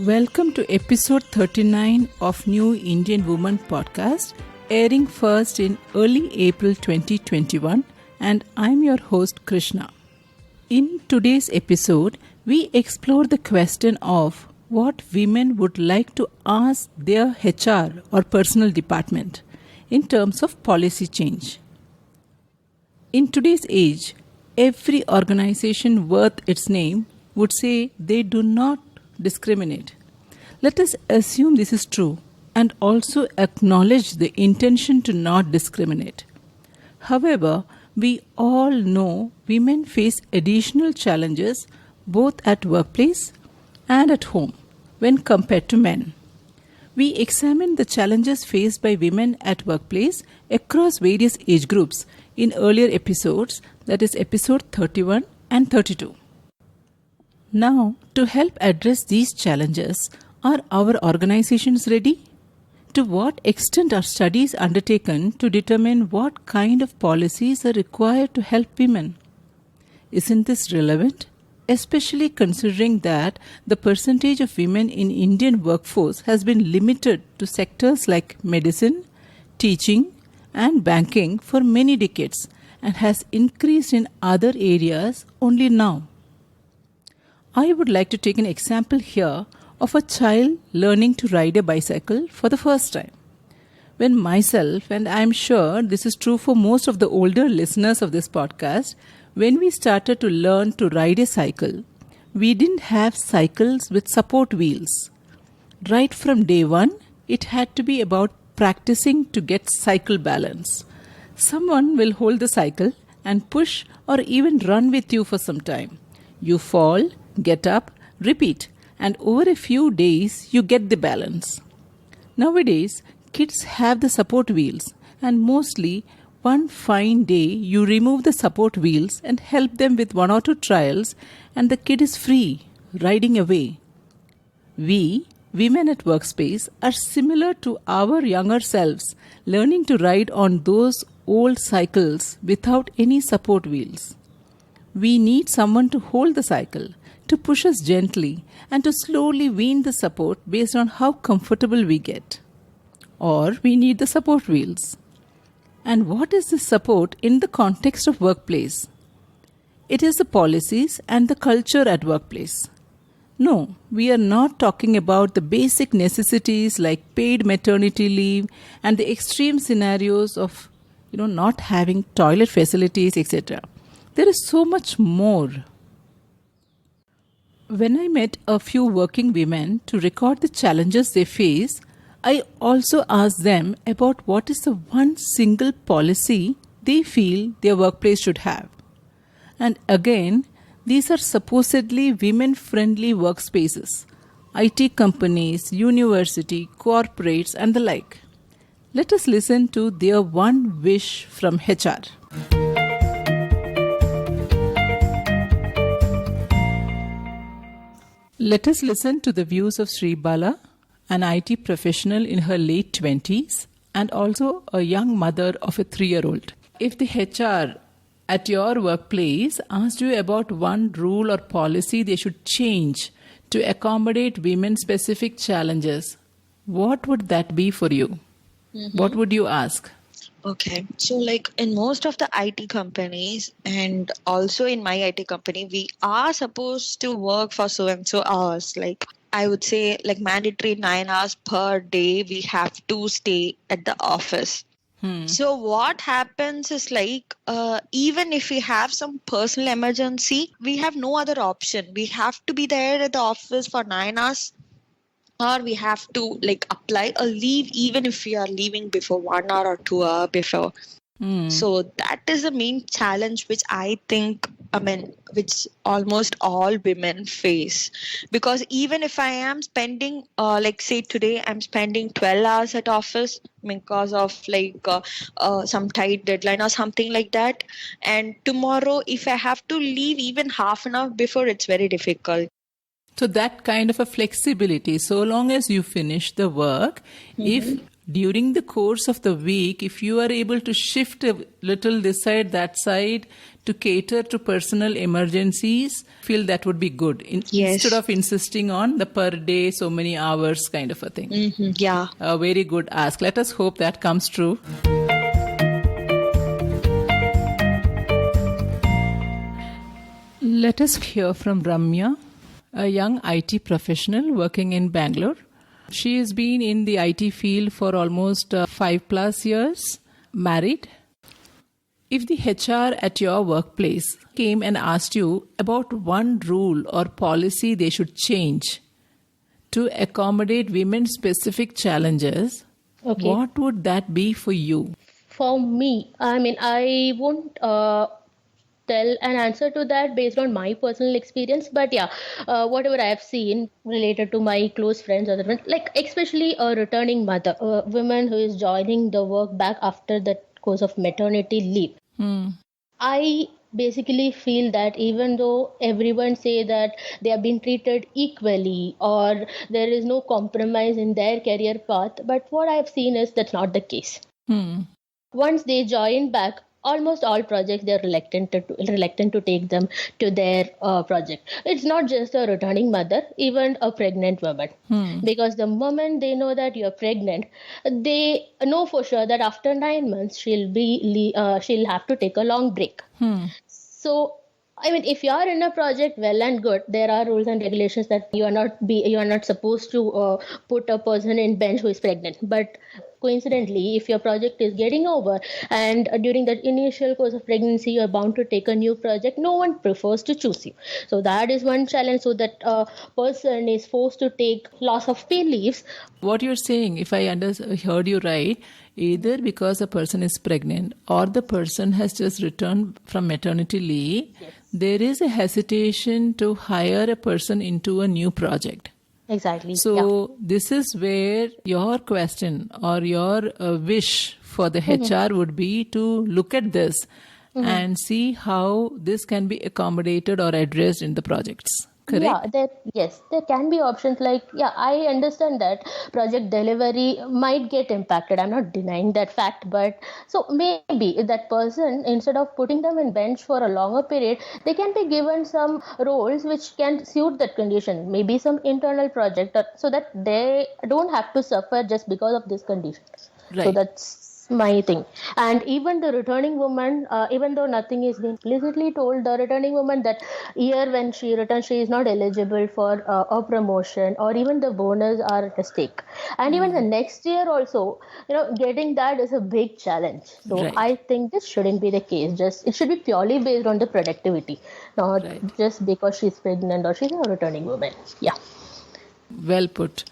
Welcome to episode 39 of New Indian Woman podcast, airing first in early April 2021, and I'm your host Krishna. In today's episode, we explore the question of what women would like to ask their HR or personal department in terms of policy change. In today's age, every organization worth its name would say they do not discriminate. Let us assume this is true and also acknowledge the intention to not discriminate. However, we all know women face additional challenges both at workplace and at home when compared to men. We examined the challenges faced by women at workplace across various age groups in earlier episodes, that is episode 31 and 32. Now, to help address these challenges, are our organizations ready? To what extent are studies undertaken to determine what kind of policies are required to help women? Isn't this relevant? Especially considering that the percentage of women in Indian workforce has been limited to sectors like medicine, teaching, and banking for many decades and has increased in other areas only now. I would like to take an example here of a child learning to ride a bicycle for the first time. When myself, and I am sure this is true for most of the older listeners of this podcast, when we started to learn to ride a cycle, we didn't have cycles with support wheels. Right from day one, it had to be about practicing to get cycle balance. Someone will hold the cycle and push or even run with you for some time. You fall, get up, repeat, and over a few days you get the balance. Nowadays, kids have the support wheels, and mostly one fine day you remove the support wheels and help them with one or two trials, and the kid is free, riding away. We, women at workspace, are similar to our younger selves, learning to ride on those old cycles without any support wheels. We need someone to hold the cycle, to push us gently, and to slowly wean the support based on how comfortable we get. Or we need the support wheels. And what is this support in the context of workplace? It is the policies and the culture at workplace. No, we are not talking about the basic necessities like paid maternity leave and the extreme scenarios of not having toilet facilities, etc. There is so much more. When I met a few working women to record the challenges they face, I also asked them about what is the one single policy they feel their workplace should have. And again, these are supposedly women-friendly workspaces, IT companies, university, corporates, and the like. Let us listen to their one wish from HR. Let us listen to the views of Sri Bala, an IT professional in her late 20s and also a young mother of a 3-year-old. If the HR at your workplace asked you about one rule or policy they should change to accommodate women-specific challenges, what would that be for you? What would you ask? Okay. So like in most of the IT companies and also in my IT company, we are supposed to work for so and so hours. Like I would say like mandatory 9 hours per day, we have to stay at the office. So what happens is like even if we have some personal emergency, we have no other option. We have to be there at the office for 9 hours. Or we have to like apply a leave even if we are leaving before 1 hour or 2 hours before. So that is the main challenge which I think, which almost all women face. Because even if I am spending, like say today I'm spending 12 hours at office because of like some tight deadline or something like that. And tomorrow if I have to leave even half an hour before, it's very difficult. So that kind of a flexibility, so long as you finish the work, if during the course of the week, if you are able to shift a little this side, that side to cater to personal emergencies, feel that would be good. Yes. Instead of insisting on the per day, so many hours kind of a thing. Yeah. A very good ask. Let us hope that comes true. Let us hear from Ramya, a young IT professional working in Bangalore. She has been in the IT field for almost 5+ years, married. If the HR at your workplace came and asked you about one rule or policy they should change to accommodate women's specific challenges, what would that be for you? For me, I won't tell an answer to that based on my personal experience, but whatever I have seen related to my close friends or the friends, like especially a returning mother, a woman who is joining the work back after the course of maternity leave. I basically feel that even though everyone say that they have been treated equally or there is no compromise in their career path, but what I have seen is that's not the case. Once they join back, almost all projects they're reluctant to take them to their project. It's not just a returning mother, even a pregnant woman, because the moment they know that you're pregnant, they know for sure that after 9 months she'll have to take a long break. So if you are in a project, well and good. There are rules and regulations that you are not supposed to put a person in bench who is pregnant. But coincidentally, if your project is getting over and during that initial course of pregnancy, you are bound to take a new project, no one prefers to choose you. So that is one challenge. So that person is forced to take loss of pay leaves. What you're saying, if I heard you right, either because a person is pregnant or the person has just returned from maternity leave, there is a hesitation to hire a person into a new project. Exactly. So this is where your question or your wish for the HR would be to look at this and see how this can be accommodated or addressed in the projects. Correct? There can be options like, I understand that project delivery might get impacted. I'm not denying that fact, but so maybe that person, instead of putting them in bench for a longer period, they can be given some roles which can suit that condition, maybe some internal project, so that they don't have to suffer just because of this condition. Right. So that's my thing. And even the returning woman, even though nothing is being explicitly told, the returning woman that year when she returns, she is not eligible for a promotion or even the bonus are at stake. And even the next year also, getting that is a big challenge. So I think this shouldn't be the case. It should be purely based on the productivity, not just because she's pregnant or she's a returning woman. Yeah. Well put.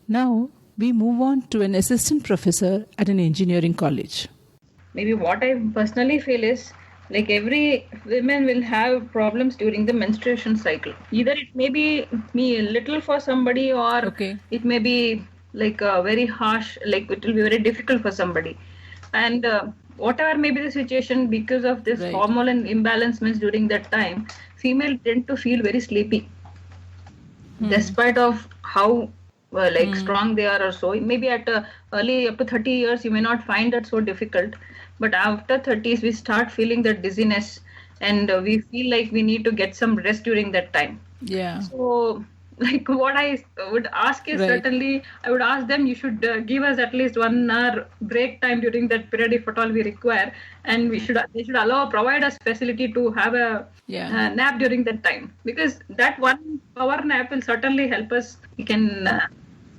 Now, we move on to an assistant professor at an engineering college. Maybe what I personally feel is, like, every women will have problems during the menstruation cycle. Either it may be little for somebody or it may be like very harsh, like it will be very difficult for somebody. And whatever may be the situation, because of this hormonal imbalancements during that time, female tend to feel very sleepy. Despite of how strong they are or so. Maybe at early up to 30 years, you may not find that so difficult. But after 30s, we start feeling that dizziness and we feel like we need to get some rest during that time. Yeah. So, like, what I would ask is certainly, I would ask them, you should give us at least 1 hour break time during that period if at all we require. And they should provide us facility to have a nap during that time. Because that 1 hour nap will certainly help us. We can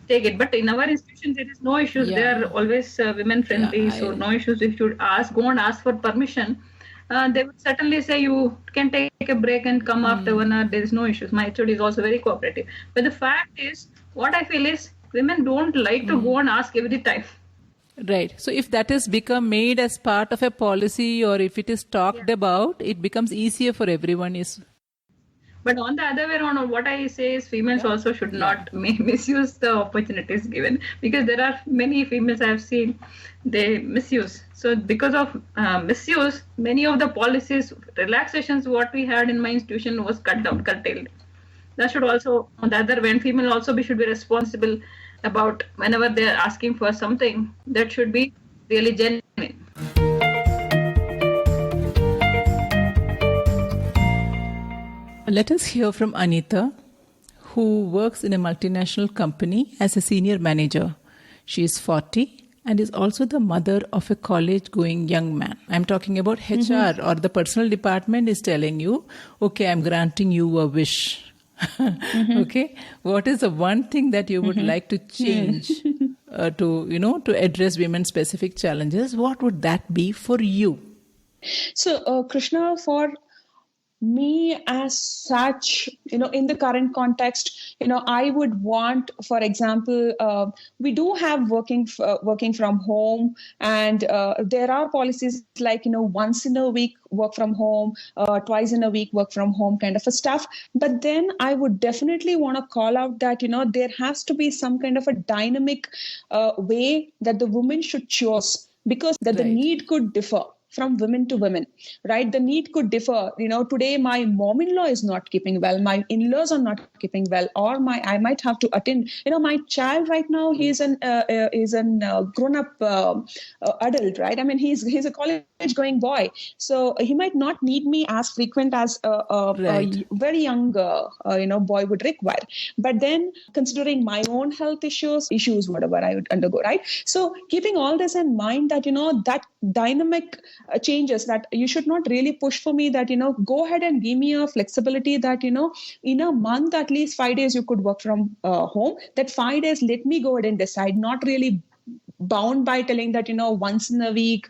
take it. But in our institution, there is no issues. They are always women friendly. So no issues. If you go and ask for permission, they would certainly say you can take a break and come after 1 hour. There is no issues. My HOD is also very cooperative. But the fact is, what I feel is women don't like to go and ask every time. Right. So if that is made as part of a policy or if it is talked about, it becomes easier for everyone. But on the other way around, what I say is females also should not misuse the opportunities given, because there are many females I have seen, they misuse. So because of misuse, many of the policies, relaxations, what we had in my institution was curtailed. that should also, on the other end, female also should be responsible about whenever they are asking for something that should be really genuine. Let us hear from Anita, who works in a multinational company as a senior manager. She is 40 and is also the mother of a college-going young man. I'm talking about HR or the personal department is telling you, okay, I'm granting you a wish. Okay, what is the one thing that you would like to change to address women's specific challenges? What would that be for you? So, Krishna, for me as such, in the current context, I would want, for example, we do have working from home, and there are policies like, once in a week work from home, twice in a week work from home kind of a stuff. But then I would definitely want to call out that, there has to be some kind of a dynamic way that the women should choose, because that the need could differ from women to women, right? The need could differ. Today my mom-in-law is not keeping well, my in-laws are not keeping well, or I might have to attend. My child right now, he's an grown-up adult, right? I mean, he's a college-going boy, so he might not need me as frequent as a very young boy would require. But then, considering my own health issues, whatever I would undergo, right? So keeping all this in mind, that that dynamic changes, that you should not really push for me that, go ahead and give me a flexibility that, in a month, at least 5 days you could work from home. That 5 days, let me go ahead and decide, not really bound by telling that, once in a week,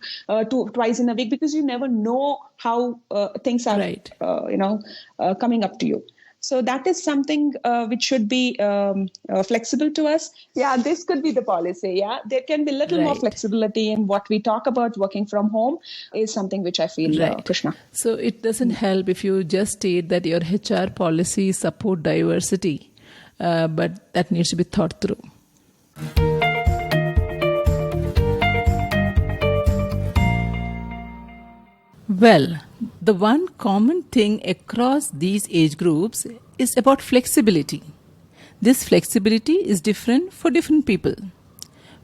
twice in a week, because you never know how things are, coming up to you. So that is something which should be flexible to us. Yeah, this could be the policy. Yeah, there can be a little more flexibility in what we talk about working from home is something which I feel, Krishna. So it doesn't help if you just state that your HR policies support diversity, but that needs to be thought through. Well, the one common thing across these age groups is about flexibility. This flexibility is different for different people.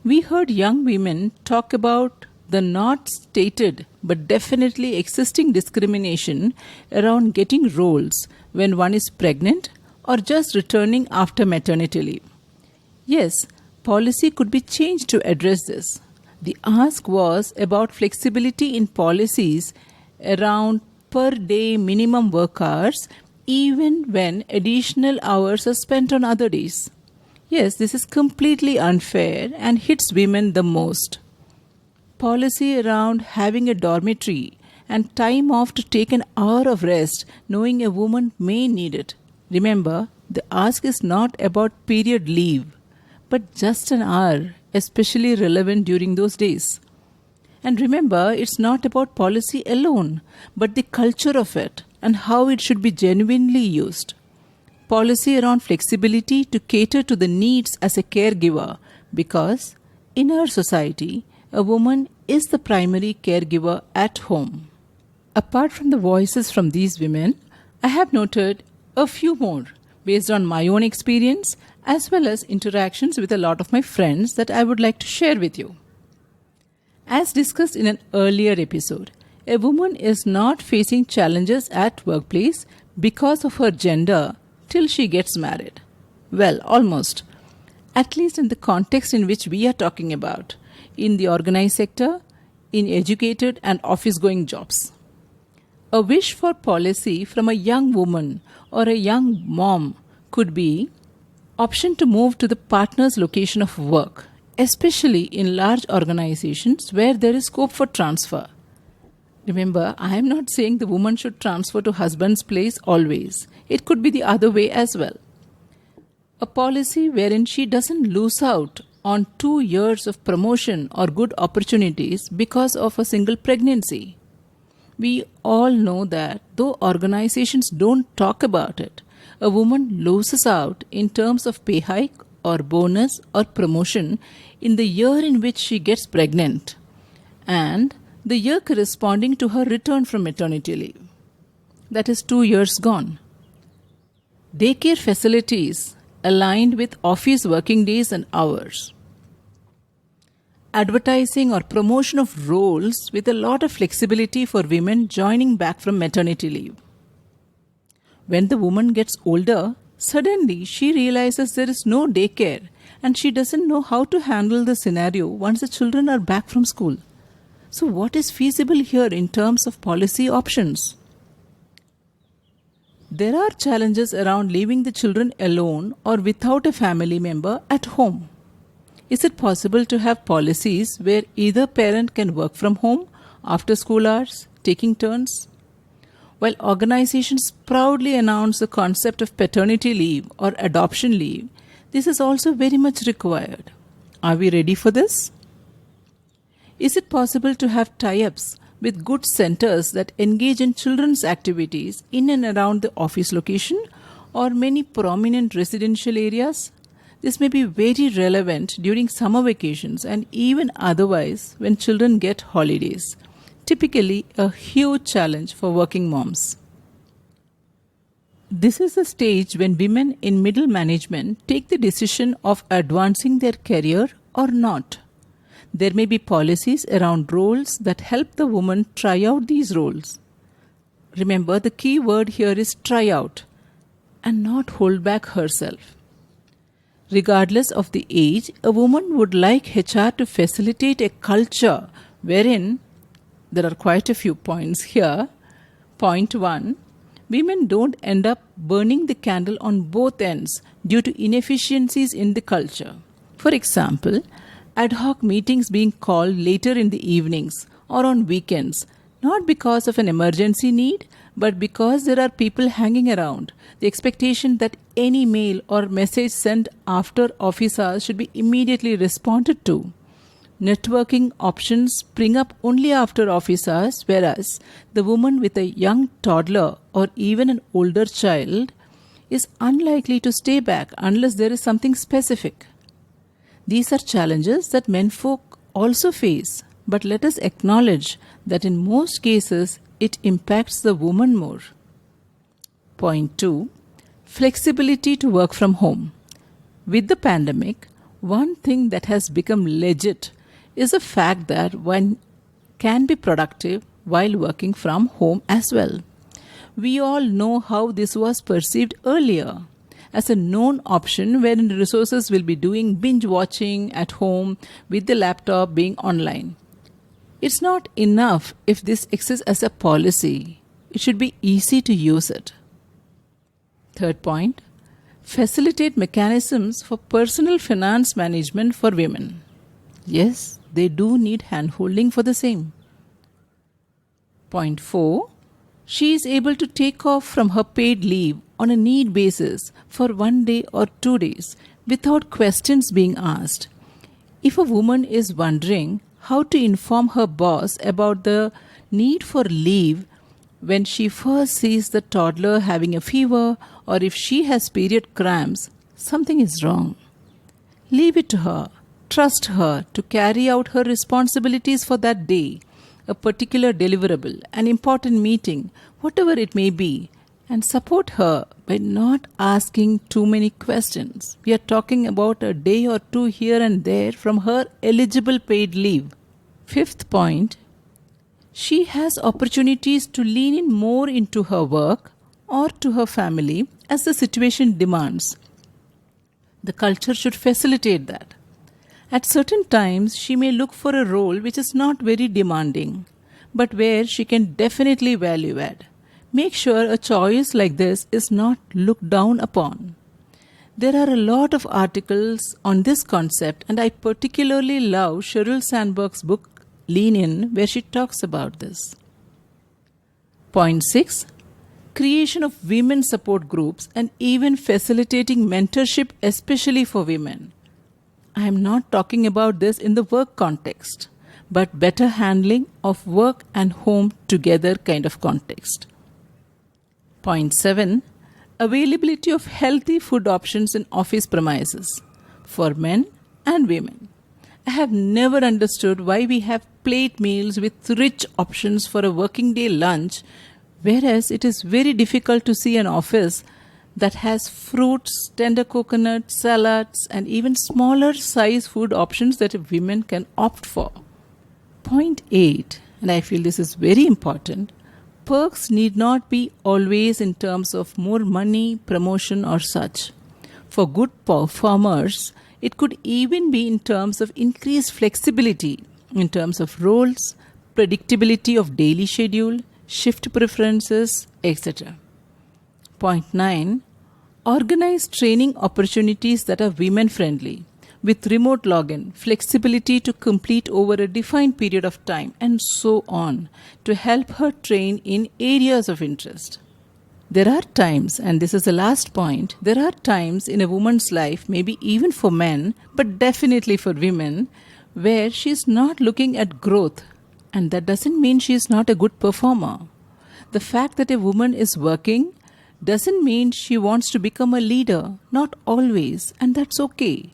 We heard young women talk about the not stated but definitely existing discrimination around getting roles when one is pregnant or just returning after maternity leave. Yes, policy could be changed to address this. The ask was about flexibility in policies around per day minimum work hours, even when additional hours are spent on other days. Yes, this is completely unfair and hits women the most. Policy around having a dormitory and time off to take an hour of rest, knowing a woman may need it. Remember, the ask is not about period leave, but just an hour, especially relevant during those days. And remember, it's not about policy alone, but the culture of it and how it should be genuinely used. Policy around flexibility to cater to the needs as a caregiver, because in our society, a woman is the primary caregiver at home. Apart from the voices from these women, I have noted a few more based on my own experience as well as interactions with a lot of my friends that I would like to share with you. As discussed in an earlier episode, a woman is not facing challenges at workplace because of her gender till she gets married. Well, almost. At least in the context in which we are talking about, in the organized sector, in educated and office-going jobs. A wish for policy from a young woman or a young mom could be option to move to the partner's location of work, especially in large organizations where there is scope for transfer. Remember, I am not saying the woman should transfer to husband's place always. It could be the other way as well. A policy wherein she doesn't lose out on 2 years of promotion or good opportunities because of a single pregnancy. We all know that though organizations don't talk about it, a woman loses out in terms of pay hike or bonus or promotion in the year in which she gets pregnant and the year corresponding to her return from maternity leave. That is 2 years gone. Daycare facilities aligned with office working days and hours. Advertising or promotion of roles with a lot of flexibility for women joining back from maternity leave. When the woman gets older, suddenly she realizes there is no daycare and she doesn't know how to handle the scenario once the children are back from school. So, what is feasible here in terms of policy options? There are challenges around leaving the children alone or without a family member at home. Is it possible to have policies where either parent can work from home after school hours, taking turns? While organizations proudly announce the concept of paternity leave or adoption leave, this is also very much required. Are we ready for this? Is it possible to have tie-ups with good centers that engage in children's activities in and around the office location or many prominent residential areas? This may be very relevant during summer vacations and even otherwise when children get holidays. Typically a huge challenge for working moms. This is the stage when women in middle management take the decision of advancing their career or not. There may be policies around roles that help the woman try out these roles. Remember, the key word here is try out and not hold back herself. Regardless of the age, a woman would like HR to facilitate a culture wherein there are quite a few points here. Point 1. Women don't end up burning the candle on both ends due to inefficiencies in the culture. For example, ad hoc meetings being called later in the evenings or on weekends, not because of an emergency need, but because there are people hanging around. The expectation that any mail or message sent after office hours should be immediately responded to. Networking options spring up only after office hours, whereas the woman with a young toddler or even an older child is unlikely to stay back unless there is something specific. These are challenges that menfolk also face, but let us acknowledge that in most cases it impacts the woman more. Point 2. Flexibility to work from home. With the pandemic, one thing that has become legit is the fact that one can be productive while working from home as well. We all know how this was perceived earlier as a known option wherein resources will be doing binge watching at home with the laptop being online. It's not enough if this exists as a policy. It should be easy to use it. Third point, facilitate mechanisms for personal finance management for women. Yes, they do need hand-holding for the same. Point 4. She is able to take off from her paid leave on a need basis for 1 day or 2 days without questions being asked. If a woman is wondering how to inform her boss about the need for leave when she first sees the toddler having a fever or if she has period cramps, something is wrong. Leave it to her. Trust her to carry out her responsibilities for that day, a particular deliverable, an important meeting, whatever it may be, and support her by not asking too many questions. We are talking about a day or two here and there from her eligible paid leave. Fifth point, she has opportunities to lean in more into her work or to her family as the situation demands. The culture should facilitate that. At certain times, she may look for a role which is not very demanding, but where she can definitely value add. Make sure a choice like this is not looked down upon. There are a lot of articles on this concept, and I particularly love Sheryl Sandberg's book Lean In, where she talks about this. Point 6. Creation of women support groups and even facilitating mentorship, especially for women. I am not talking about this in the work context, but better handling of work and home together kind of context. Point 7. Availability of healthy food options in office premises for men and women. I have never understood why we have plate meals with rich options for a working day lunch, whereas it is very difficult to see an office that has fruits, tender coconut, salads, and even smaller size food options that women can opt for. Point 8, and I feel this is very important, perks need not be always in terms of more money, promotion, or such. For good performers, it could even be in terms of increased flexibility in terms of roles, predictability of daily schedule, shift preferences, etc. Point 9. Organize training opportunities that are women friendly with remote login, flexibility to complete over a defined period of time, and so on to help her train in areas of interest. There are times, and this is the last point, there are times in a woman's life, maybe even for men, but definitely for women, where she is not looking at growth, and that doesn't mean she is not a good performer. The fact that a woman is working doesn't mean she wants to become a leader, not always, and that's okay.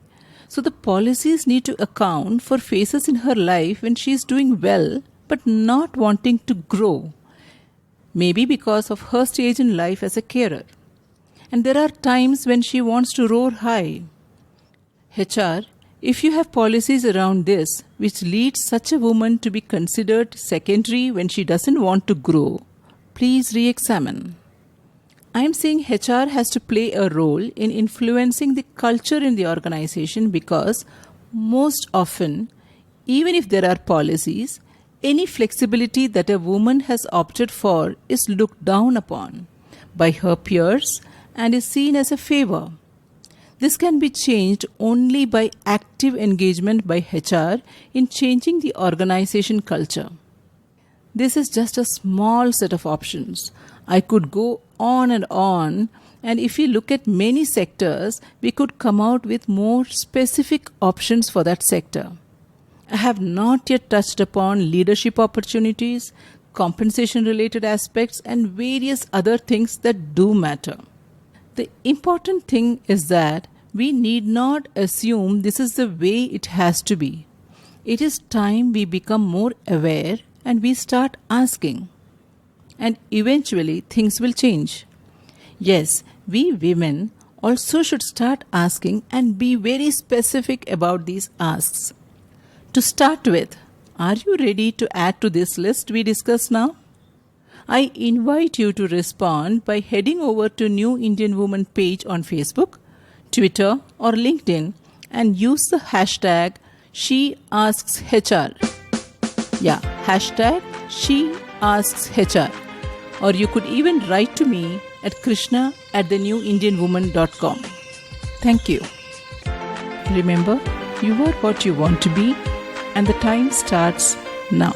So the policies need to account for phases in her life when she is doing well but not wanting to grow, maybe because of her stage in life as a carer. And there are times when she wants to roar high. HR, if you have policies around this which leads such a woman to be considered secondary when she doesn't want to grow, please re-examine. I am saying HR has to play a role in influencing the culture in the organization because most often, even if there are policies, any flexibility that a woman has opted for is looked down upon by her peers and is seen as a favor. This can be changed only by active engagement by HR in changing the organization culture. This is just a small set of options. I could go on, and if we look at many sectors, we could come out with more specific options for that sector. I have not yet touched upon leadership opportunities, compensation-related aspects, and various other things that do matter. The important thing is that we need not assume this is the way it has to be. It is time we become more aware and we start asking. And eventually things will change. Yes, we women also should start asking and be very specific about these asks. To start with, are you ready to add to this list we discussed now? I invite you to respond by heading over to New Indian Woman page on Facebook, Twitter, or LinkedIn and use the hashtag #SheAsksHR. Yeah, hashtag #SheAsksHR. Or you could even write to me at krishna@thenewindianwoman.com. Thank you. Remember, you are what you want to be, and the time starts now.